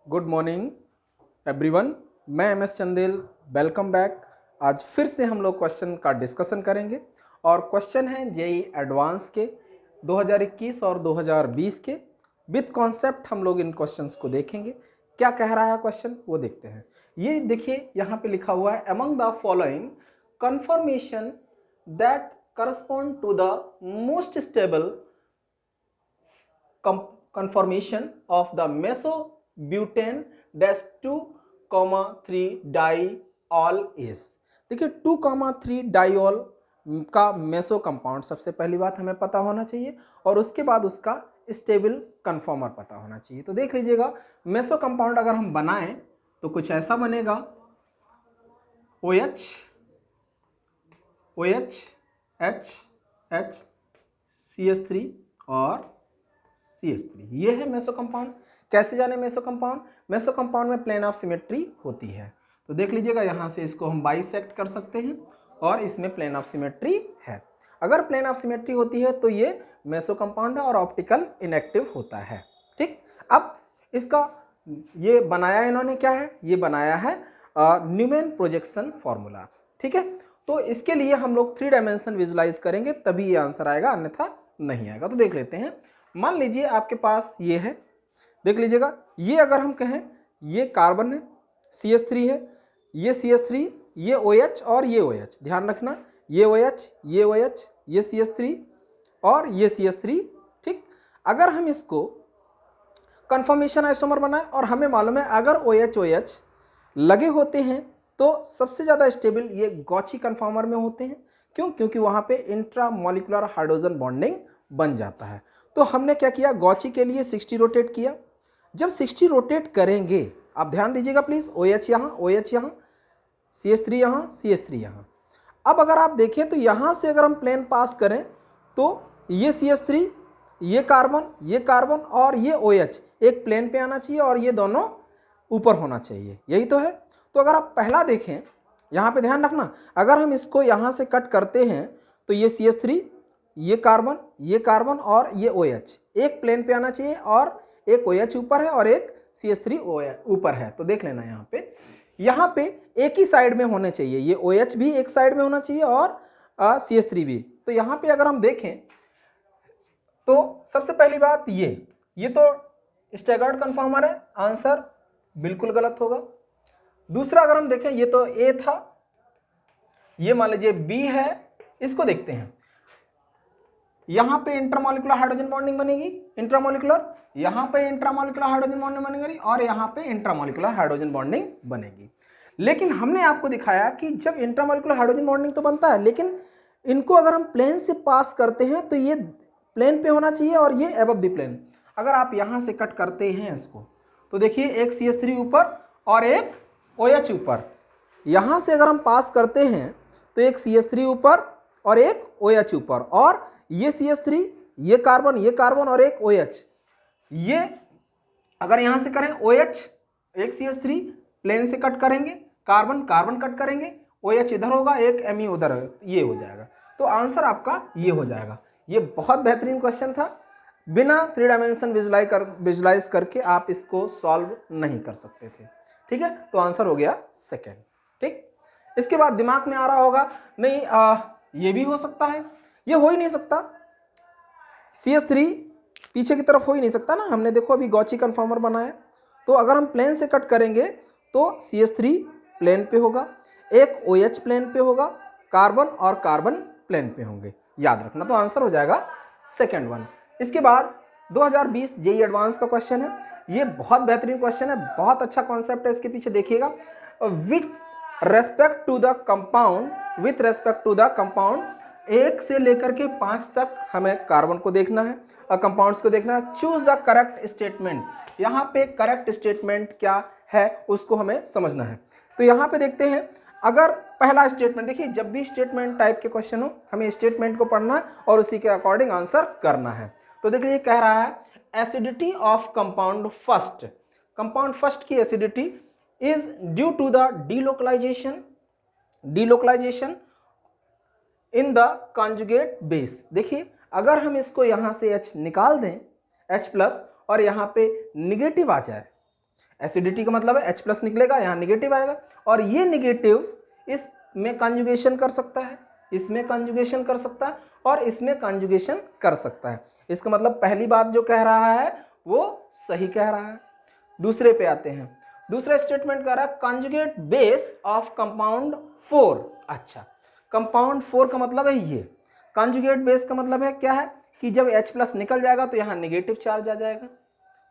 Good morning everyone, मैं M S Chandel. Welcome back. आज फिर से हम लोग क्वेश्चन का डिस्कशन करेंगे और क्वेश्चन है जेई एडवांस के 2021 और 2020 के विद कॉन्सेप्ट। हम लोग इन क्वेश्चंस को देखेंगे, क्या कह रहा है क्वेश्चन वो देखते हैं। ये देखिए यहाँ पे लिखा हुआ है, among the following conformation that correspond to the most stable conformation of the mesobutane dash 2,3 diol is। देखिए 2,3 diol का मेसो कंपाउंड सबसे पहली बात हमें पता होना चाहिए और उसके बाद उसका स्टेबल कन्फॉर्मर पता होना चाहिए। तो देख लीजिएगा, मेसो कंपाउंड अगर हम बनाएं तो कुछ ऐसा बनेगा, OH OH H H CH3 और CH3, ये है मेसो कंपाउंड। कैसे जाने मेसो कंपाउंड? मेसो कंपाउंड में प्लेन ऑफ सिमेट्री होती है। तो देख लीजिएगा, यहाँ से इसको हम बाइसेक्ट कर सकते हैं और इसमें प्लेन ऑफ सिमेट्री है। अगर प्लेन ऑफ सिमेट्री होती है तो ये मेसो कंपाउंड है और ऑप्टिकल इनएक्टिव होता है। ठीक, अब इसका ये बनाया इन्होंने क्या है? ये बनाया है न्यूमैन प्रोजेक्शन फॉर्मूला। ठीक है, तो इसके लिए हम लोग 3 डायमेंशन विजुलाइज करेंगे तभी ये आंसर आएगा, अन्यथा नहीं आएगा। तो देख लेते हैं। मान लीजिए आपके पास ये है, देख लीजिएगा, ये अगर हम कहें ये कार्बन है, CH3 है, ये CH3, ये OH और ये OH, ध्यान रखना, ये OH, ये OH, ये CH3 और ये CH3। ठीक, अगर हम इसको कन्फर्मेशन आइसोमर बनाए और हमें मालूम है अगर OH OH लगे होते हैं तो सबसे ज़्यादा स्टेबल ये गॉची कन्फर्मर में होते हैं। क्यों? क्योंकि वहाँ पे इंट्रामोलिकुलर हाइड्रोजन बॉन्डिंग बन जाता है। तो हमने क्या किया, गॉची के लिए 60 रोटेट किया। जब 60 रोटेट करेंगे, आप ध्यान दीजिएगा प्लीज, OH यहाँ, OH यहाँ, CH3 यहाँ, CH3 यहाँ। अब अगर आप देखें तो यहाँ से अगर हम प्लेन पास करें तो ये CH3, ये कार्बन और ये OH एक प्लेन पे आना चाहिए और ये दोनों ऊपर होना चाहिए, यही तो है। तो अगर आप पहला देखें, यहाँ पे ध्यान रखना, अगर हम इसको यहाँ से कट करते हैं तो ये CH3, ये कार्बन और ये OH एक प्लेन पे आना चाहिए और एक OH ऊपर है और एक CH3 ऊपर है। तो देख लेना, यहाँ पे एक ही साइड में होने चाहिए, ये OH भी एक साइड में होना चाहिए और CH3 भी। तो यहाँ पे अगर हम देखें तो सबसे पहली बात ये तो स्टैगर्ड कन्फर्मर है, आंसर बिल्कुल गलत होगा। दूसरा अगर हम देखें, ये तो A था, ये मान लीजिए B है। इसको देखते हैं, यहाँ पे इंट्रामोलिकुलर हाइड्रोजन बॉन्डिंग बनेगी, इंट्रामोलिकुलर, यहाँ पे इंट्रामोलिकुलर हाइड्रोजन बॉन्डिंग बनेगी और यहाँ पे इंट्रामोलिकुलर हाइड्रोजन बॉन्डिंग बनेगी। लेकिन हमने आपको दिखाया कि जब इंट्रामोलिकुलर हाइड्रोजन बॉन्डिंग तो बनता है, लेकिन इनको अगर हम प्लेन से पास करते हैं तो ये प्लेन पे होना चाहिए और ये अबव द प्लेन। अगर आप यहाँ से कट करते हैं इसको तो देखिए एक CH3 ऊपर और एक OH ऊपर। यहाँ से अगर हम पास करते हैं तो एक CH3 ऊपर और एक OH ऊपर, और ये CH3, ये कार्बन और एक OH। ये अगर यहां से करें OH, एक CH3 प्लेन से कट करेंगे, कार्बन कट करेंगे, OH इधर होगा, एक Me उधर, ये हो जाएगा। तो आंसर आपका ये हो जाएगा। ये बहुत बेहतरीन क्वेश्चन था, बिना 3 डायमेंशन विजुलाइज करके आप इसको सॉल्व नहीं कर सकते थे। ठीक है, तो आंसर हो गया सेकेंड। ठीक, इसके बाद दिमाग में आ रहा होगा, नहीं ये भी हो सकता है, ये हो ही नहीं सकता, CH3 पीछे की तरफ हो ही नहीं सकता ना। हमने देखो अभी गॉची कन्फर्मर बनाया, तो अगर हम प्लेन से कट करेंगे तो CH3 प्लेन पे होगा, एक OH प्लेन पे होगा, कार्बन और कार्बन प्लेन पे होंगे, याद रखना। तो आंसर हो जाएगा सेकेंड वन। इसके बाद 2020 जेई एडवांस का क्वेश्चन है, ये बहुत बेहतरीन क्वेश्चन है, बहुत अच्छा कॉन्सेप्ट है। इसके पीछे देखिएगा, with respect to the compound 1 से लेकर के 5 तक हमें कार्बन को देखना है और कंपाउंड्स को देखना है। Choose the correct statement. यहाँ पे करेक्ट स्टेटमेंट क्या है उसको हमें समझना है। तो यहाँ पे देखते हैं, अगर पहला स्टेटमेंट, देखिए जब भी स्टेटमेंट टाइप के क्वेश्चन हो हमें स्टेटमेंट को पढ़ना है और उसी के अकॉर्डिंग आंसर करना है। तो देखिए कह रहा है एसिडिटी ऑफ कंपाउंड फर्स्ट की acidity is due to the delocalisation in the conjugate base. देखिए अगर हम इसको यहां से H निकाल दें, H प्लस, और यहाँ पे निगेटिव आ जाए, एसिडिटी का मतलब है H+ निकलेगा, यहाँ नेगेटिव आएगा, और ये नेगेटिव इसमें कंजुगेशन कर सकता है, इसमें कंजुगेशन कर सकता है, और इसमें कंजुगेशन कर सकता है। इसका मतलब पहली बात जो कह रहा है वो सही कह रहा है। दूसरे पे आते हैं। दूसरा स्टेटमेंट कह रहा है कंजुगेट बेस ऑफ कंपाउंड 4। अच्छा, कंपाउंड 4 का मतलब है ये। कंजुगेट बेस का मतलब है क्या है कि जब H+ निकल जाएगा तो यहाँ नेगेटिव चार्ज आ जाएगा।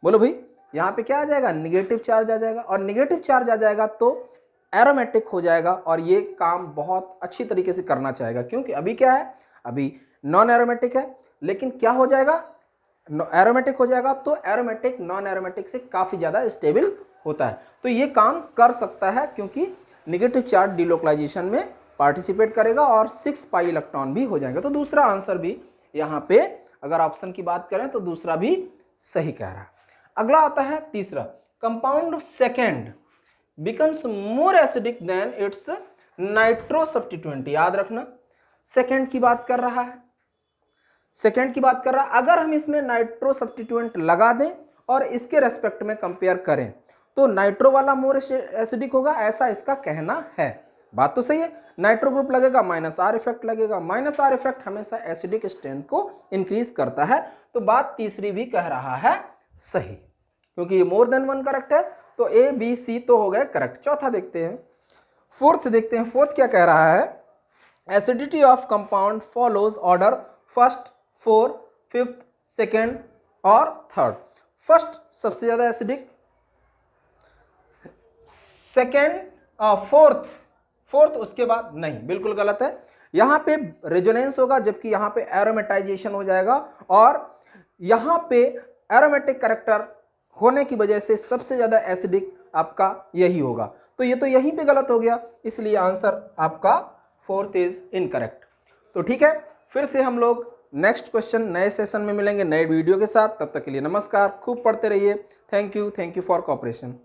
बोलो भाई, यहाँ पे क्या आ जाएगा? नेगेटिव चार्ज आ जाएगा, और नेगेटिव चार्ज आ जाएगा तो एरोमेटिक हो जाएगा, और ये काम बहुत अच्छी तरीके से करना चाहेगा, क्योंकि अभी क्या है, अभी नॉन एरोमेटिक है, लेकिन क्या हो जाएगा? एरोमेटिक हो जाएगा, तो एरोमेटिक नॉन एरोमेटिक से काफ़ी ज़्यादा स्टेबल होता है, तो ये काम कर सकता है, क्योंकि नेगेटिव चार्ज डिलोकलाइजेशन में पार्टिसिपेट करेगा और 6 पाई इलेक्ट्रॉन भी हो जाएगा। तो दूसरा आंसर भी यहाँ पे अगर ऑप्शन की बात करें तो दूसरा भी सही कह रहा है। अगला आता है तीसरा, compound second becomes more acidic then it's nitro substituent. याद रखना, सेकेंड की बात कर रहा है, सेकेंड की बात कर रहा है। अगर हम इसमें नाइट्रो सब्स्टिट्यूएंट लगा दें और इसके रेस्पेक्ट में कंपेयर करें तो नाइट्रो वाला मोर एसिडिक होगा, ऐसा इसका कहना है। बात तो सही है, नाइट्रो ग्रुप लगेगा, -R इफेक्ट लगेगा, -R इफेक्ट हमेशा एसिडिक स्ट्रेंथ को इंक्रीज करता है। तो बात तीसरी भी कह रहा है सही, क्योंकि ये मोर देन 1 करेक्ट है, तो A, B, C तो हो गए करेक्ट। चौथा देखते हैं, फोर्थ देखते हैं। फोर्थ क्या कह रहा है? Acidity of compound follows order 1st, 4th, 5th, 2nd और 3rd। फर्स्ट सबसे ज्यादा एसिडिक, सेकेंड, फोर्थ उसके बाद नहीं, बिल्कुल गलत है। यहां पे रेजोनेंस होगा, जबकि यहां पे एरोमेटाइजेशन हो जाएगा, और यहां पे एरोमेटिक कैरेक्टर होने की वजह से सबसे ज्यादा एसिडिक आपका यही होगा। तो ये तो यहीं पे गलत हो गया, इसलिए आंसर आपका 4th इज इनकरेक्ट। तो ठीक है, फिर से हम लोग नेक्स्ट क्वेश्चन नए सेशन में मिलेंगे नए वीडियो के साथ। तब तक के लिए नमस्कार, खूब पढ़ते रहिए। Thank you for cooperation.